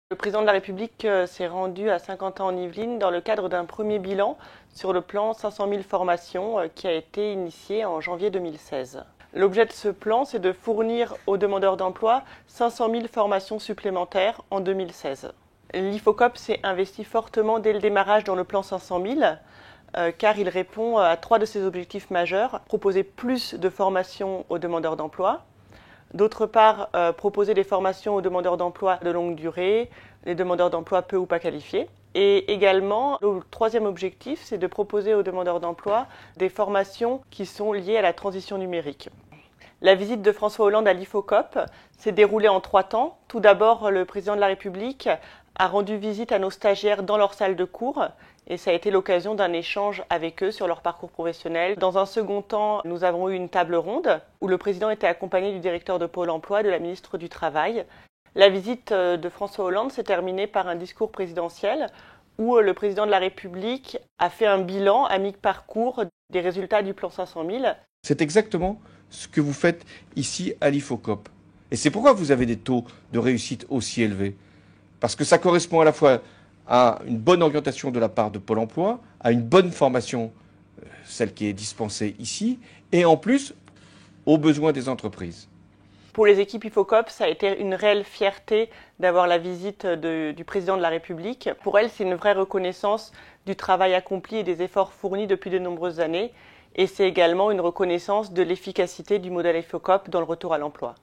Le président de la République s'est rendu à Saint-Quentin-en-Yvelines dans le cadre d'un premier bilan sur le plan 500 000 formations qui a été initié en janvier 2016. L'objet de ce plan, c'est de fournir aux demandeurs d'emploi 500 000 formations supplémentaires en 2016. L'IFOCOP s'est investi fortement dès le démarrage dans le plan 500 000 car il répond à trois de ses objectifs majeurs: proposer plus de formations aux demandeurs d'emploi, d'autre part, proposer des formations aux demandeurs d'emploi de longue durée, les demandeurs d'emploi peu ou pas qualifiés. Et également, le troisième objectif, c'est de proposer aux demandeurs d'emploi des formations qui sont liées à la transition numérique. La visite de François Hollande à l'IFOCOP s'est déroulée en 3 temps. Tout d'abord, le président de la République a rendu visite à nos stagiaires dans leur salle de cours et ça a été l'occasion d'un échange avec eux sur leur parcours professionnel. Dans un second temps, nous avons eu une table ronde où le président était accompagné du directeur de Pôle emploi et de la ministre du Travail. La visite de François Hollande s'est terminée par un discours présidentiel où le président de la République a fait un bilan à mi-parcours des résultats du plan 500 000. C'est exactement ce que vous faites ici à l'IFOCOP. Et c'est pourquoi vous avez des taux de réussite aussi élevés. Parce que ça correspond à la fois à une bonne orientation de la part de Pôle emploi, à une bonne formation, celle qui est dispensée ici, et en plus aux besoins des entreprises. Pour les équipes IFOCOP, ça a été une réelle fierté d'avoir la visite du président de la République. Pour elles, c'est une vraie reconnaissance du travail accompli et des efforts fournis depuis de nombreuses années. Et c'est également une reconnaissance de l'efficacité du modèle IFOCOP dans le retour à l'emploi.